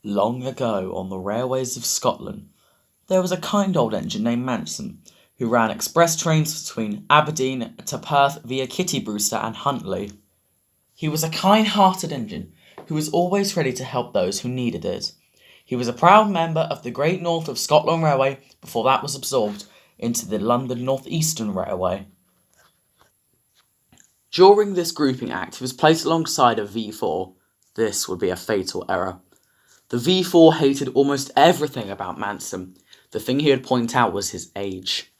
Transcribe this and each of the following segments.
Long ago, on the railways of Scotland, there was a kind old engine named Manson, who ran express trains between Aberdeen to Perth via Kitty Brewster and Huntly. He was a kind-hearted engine, who was always ready to help those who needed it. He was a proud member of the Great North of Scotland Railway before that was absorbed into the London North Eastern Railway. During this grouping act, he was placed alongside a V4. This would be a fatal error. The V4 hated almost everything about Manson. The thing he would point out was his age.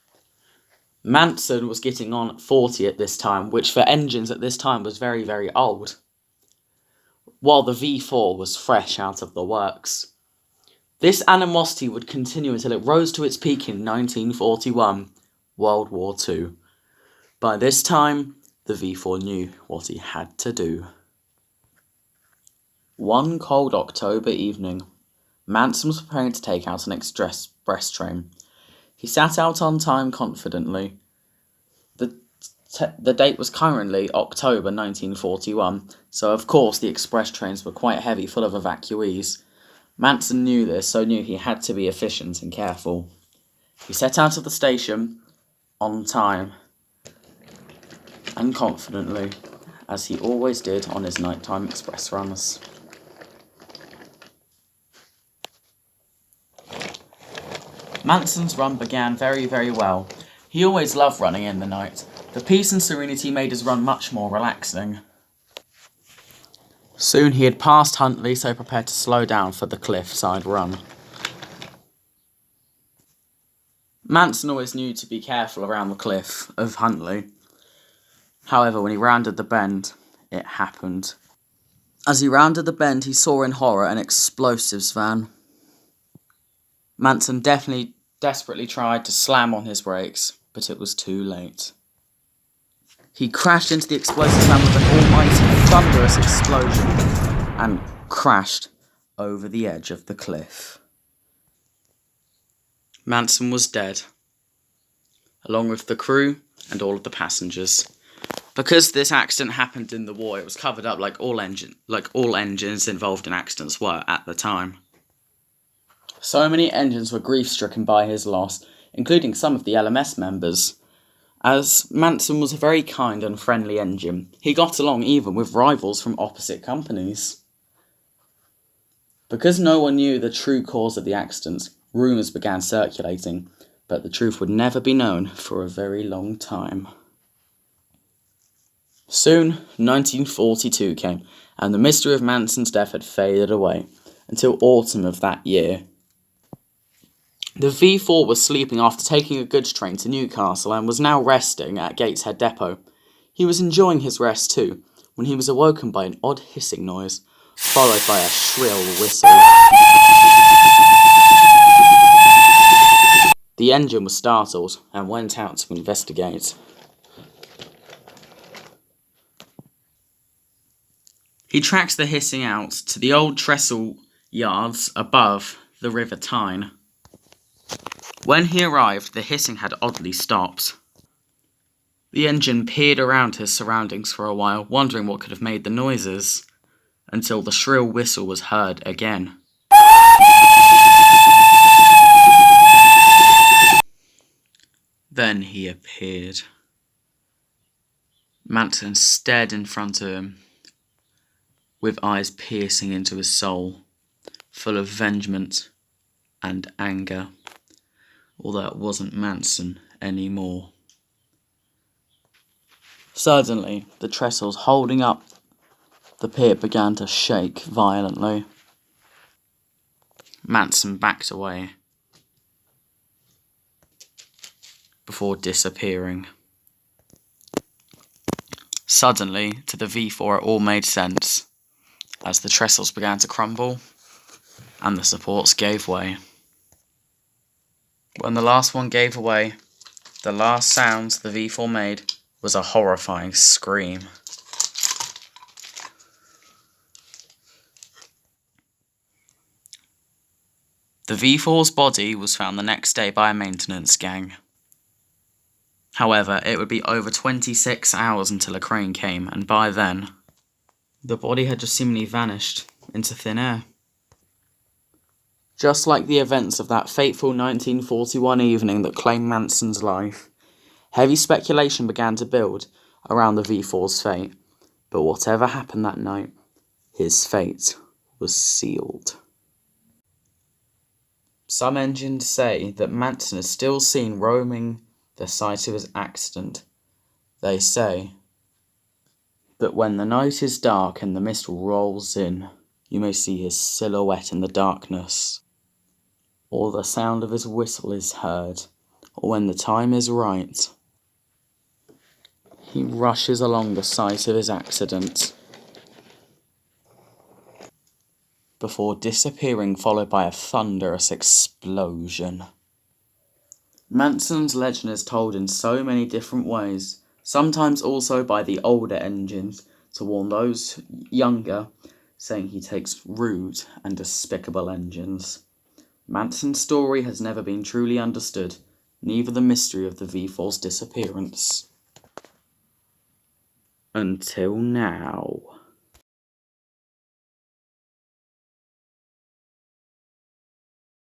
Manson was getting on 40 at this time, which for engines at this time was very, very old, while the V4 was fresh out of the works. This animosity would continue until it rose to its peak in 1941, World War II. By this time, the V4 knew what he had to do. One cold October evening, Manson was preparing to take out an express train. He sat out on time confidently. The date was currently October 1941, so of course the express trains were quite heavy, full of evacuees. Manson knew this, so knew he had to be efficient and careful. He set out of the station on time and confidently, as he always did on his nighttime express runs. Manson's run began very, very well. He always loved running in the night. The peace and serenity made his run much more relaxing. Soon he had passed Huntly, so prepared to slow down for the cliffside run. Manson always knew to be careful around the cliff of Huntly. However, when he rounded the bend, it happened. As he rounded the bend, he saw in horror an explosives van. Manson desperately tried to slam on his brakes, but it was too late. He crashed into the explosives van with an almighty, thunderous explosion and crashed over the edge of the cliff. Manson was dead, along with the crew and all of the passengers. Because this accident happened in the war, it was covered up like all engines involved in accidents were at the time. So many engines were grief-stricken by his loss, including some of the LMS members. As Manson was a very kind and friendly engine, he got along even with rivals from opposite companies. Because no one knew the true cause of the accident, rumours began circulating, but the truth would never be known for a very long time. Soon, 1942 came, and the mystery of Manson's death had faded away, until autumn of that year. The V4 was sleeping after taking a goods train to Newcastle and was now resting at Gateshead Depot. He was enjoying his rest too, when he was awoken by an odd hissing noise, followed by a shrill whistle. The engine was startled and went out to investigate. He tracked the hissing out to the old trestle yards above the River Tyne. When he arrived, the hissing had oddly stopped. The engine peered around his surroundings for a while, wondering what could have made the noises, until the shrill whistle was heard again. Then he appeared. Manson stared in front of him, with eyes piercing into his soul, full of vengement and anger. Although it wasn't Manson anymore. Suddenly, the trestles holding up the pier began to shake violently. Manson backed away before disappearing. Suddenly, to the V4 it all made sense, as the trestles began to crumble and the supports gave way. When the last one gave away, the last sound the V4 made was a horrifying scream. The V4's body was found the next day by a maintenance gang. However, it would be over 26 hours until a crane came, and by then, the body had just seemingly vanished into thin air. Just like the events of that fateful 1941 evening that claimed Manson's life, heavy speculation began to build around the V4's fate. But whatever happened that night, his fate was sealed. Some engines say that Manson is still seen roaming the site of his accident. They say that when the night is dark and the mist rolls in, you may see his silhouette in the darkness, or the sound of his whistle is heard, or when the time is right, he rushes along the site of his accident before disappearing, followed by a thunderous explosion. Manson's legend is told in so many different ways, sometimes also by the older engines to warn those younger, saying he takes rude and despicable engines. Manson's story has never been truly understood, neither the mystery of the V4's disappearance. Until now.